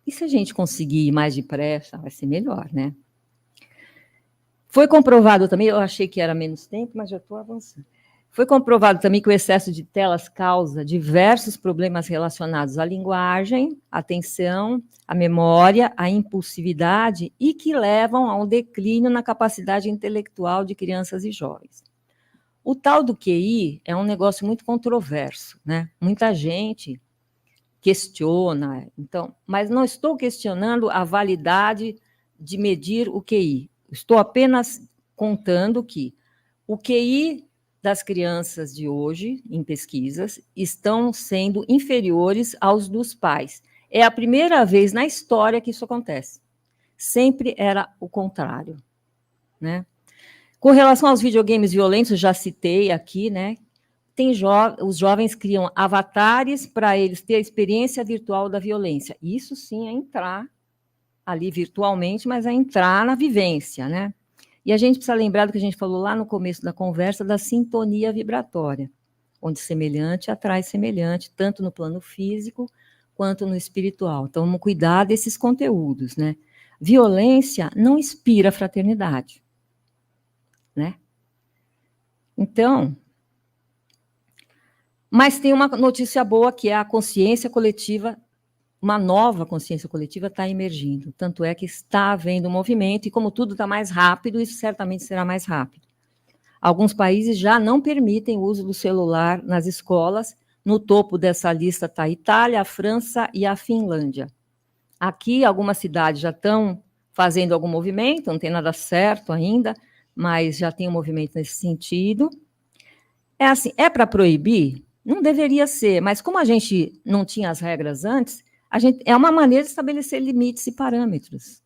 e se a gente conseguir ir mais depressa, vai ser melhor, né? Foi comprovado também, eu achei que era menos tempo, mas já estou avançando. Foi comprovado também que o excesso de telas causa diversos problemas relacionados à linguagem, à atenção, à memória, à impulsividade e que levam a um declínio na capacidade intelectual de crianças e jovens. O tal do QI é um negócio muito controverso, né? Muita gente questiona, então, mas não estou questionando a validade de medir o QI. Estou apenas contando que o QI das crianças de hoje, em pesquisas, estão sendo inferiores aos dos pais. É a primeira vez na história que isso acontece. Sempre era o contrário, né? Com relação aos videogames violentos, já citei aqui, né? Os jovens criam avatares para eles ter a experiência virtual da violência. Isso sim é entrar ali virtualmente, mas é entrar na vivência, né? E a gente precisa lembrar do que a gente falou lá no começo da conversa, da sintonia vibratória, onde semelhante atrai semelhante, tanto no plano físico quanto no espiritual. Então, vamos cuidar desses conteúdos, né? Violência não inspira fraternidade, né? Então, mas tem uma notícia boa, que é a consciência coletiva, uma nova consciência coletiva está emergindo, tanto é que está havendo um movimento, e como tudo está mais rápido, isso certamente será mais rápido. Alguns países já não permitem o uso do celular nas escolas, no topo dessa lista está a Itália, a França e a Finlândia. Aqui, algumas cidades já estão fazendo algum movimento, não tem nada certo ainda, mas já tem um movimento nesse sentido. É assim, é para proibir? Não deveria ser, mas como a gente não tinha as regras antes, é uma maneira de estabelecer limites e parâmetros,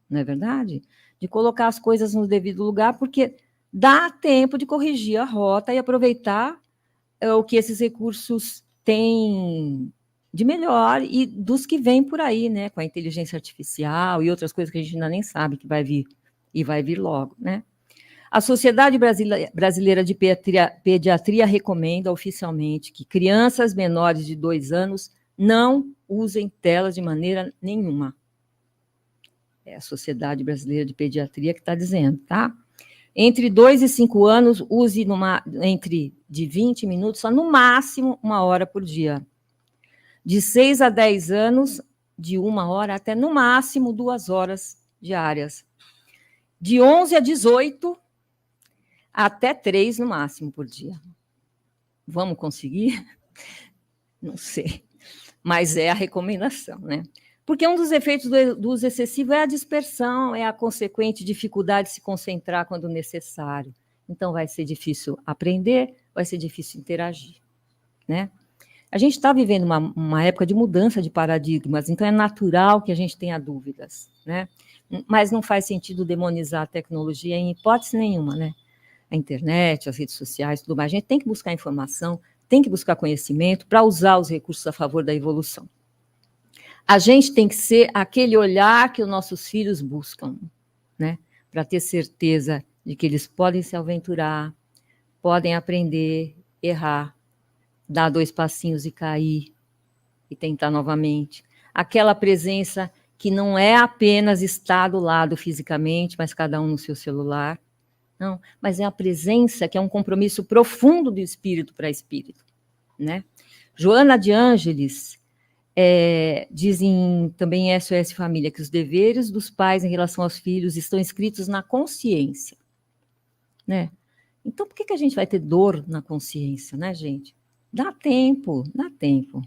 não é verdade? De colocar as coisas no devido lugar, porque dá tempo de corrigir a rota e aproveitar o que esses recursos têm de melhor e dos que vêm por aí, né, com a inteligência artificial e outras coisas que a gente ainda nem sabe que vai vir, e vai vir logo, né? A Sociedade Brasileira de Pediatria recomenda oficialmente que crianças menores de 2 anos não usem telas de maneira nenhuma. É a Sociedade Brasileira de Pediatria que está dizendo, tá? Entre 2 e 5 anos, use entre de 20 minutos a no máximo 1 hora por dia. De 6 a 10 anos, de 1 hora até no máximo 2 horas diárias. De 11 a 18, até 3 no máximo por dia. Vamos conseguir? Não sei, mas é a recomendação, né? Porque um dos efeitos do uso excessivo é a dispersão, é a consequente dificuldade de se concentrar quando necessário. Então, vai ser difícil aprender, vai ser difícil interagir, né? A gente está vivendo uma época de mudança de paradigmas, então é natural que a gente tenha dúvidas, né? Mas não faz sentido demonizar a tecnologia em hipótese nenhuma, né? A internet, as redes sociais, tudo mais. A gente tem que buscar informação, tem que buscar conhecimento para usar os recursos a favor da evolução. A gente tem que ser aquele olhar que os nossos filhos buscam, né? Para ter certeza de que eles podem se aventurar, podem aprender, errar, dar 2 passinhos e cair, e tentar novamente. Aquela presença que não é apenas estar do lado fisicamente, mas cada um no seu celular. Não, mas é a presença que é um compromisso profundo do espírito para espírito, né? Joana de Ângeles diz também em SOS Família que os deveres dos pais em relação aos filhos estão escritos na consciência, né? Então, por que a gente vai ter dor na consciência, né, gente? Dá tempo, dá tempo.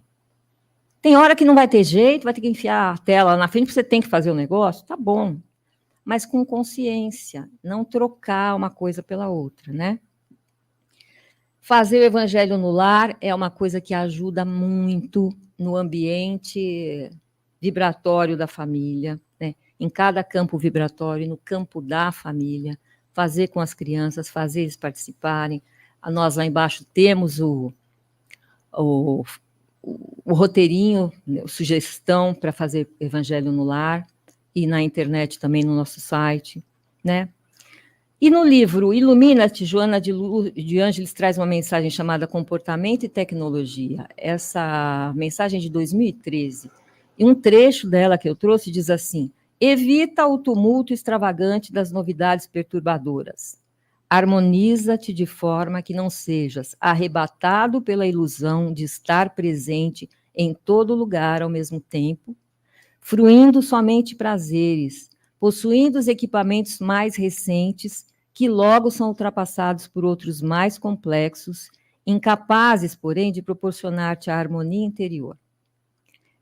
Tem hora que não vai ter jeito, vai ter que enfiar a tela na frente, você tem que fazer o negócio, tá bom. Mas com consciência, não trocar uma coisa pela outra, né? Fazer o evangelho no lar é uma coisa que ajuda muito no ambiente vibratório da família, né? Em cada campo vibratório, no campo da família, fazer com as crianças, fazer eles participarem. Nós lá embaixo temos o roteirinho, a sugestão para fazer evangelho no lar, e na internet também no nosso site, né? E no livro Ilumina-te, Joana de Ângeles traz uma mensagem chamada Comportamento e Tecnologia. Essa mensagem é de 2013. E um trecho dela que eu trouxe diz assim: evita o tumulto extravagante das novidades perturbadoras. Harmoniza-te de forma que não sejas arrebatado pela ilusão de estar presente em todo lugar ao mesmo tempo, fruindo somente prazeres, possuindo os equipamentos mais recentes, que logo são ultrapassados por outros mais complexos, incapazes, porém, de proporcionar-te a harmonia interior.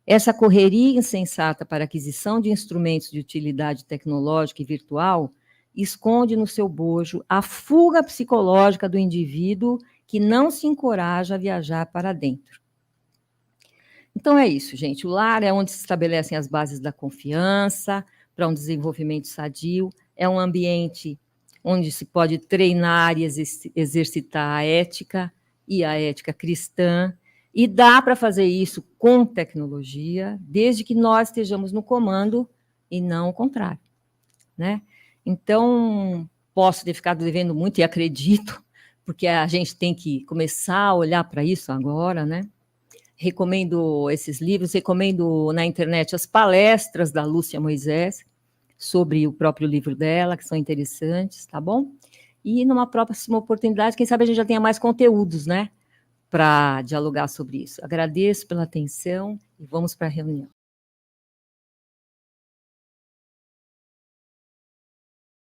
Essa correria insensata para a aquisição de instrumentos de utilidade tecnológica e virtual esconde no seu bojo a fuga psicológica do indivíduo que não se encoraja a viajar para dentro. Então é isso, gente. O lar é onde se estabelecem as bases da confiança para um desenvolvimento sadio, é um ambiente onde se pode treinar e exercitar a ética e a ética cristã, e dá para fazer isso com tecnologia, desde que nós estejamos no comando e não o contrário, né? Então, posso ter ficado devendo muito, e acredito, porque a gente tem que começar a olhar para isso agora, né? Recomendo esses livros, recomendo na internet as palestras da Lúcia Moisés, sobre o próprio livro dela, que são interessantes, tá bom? E numa próxima oportunidade, quem sabe a gente já tenha mais conteúdos, né? Para dialogar sobre isso. Agradeço pela atenção e vamos para a reunião.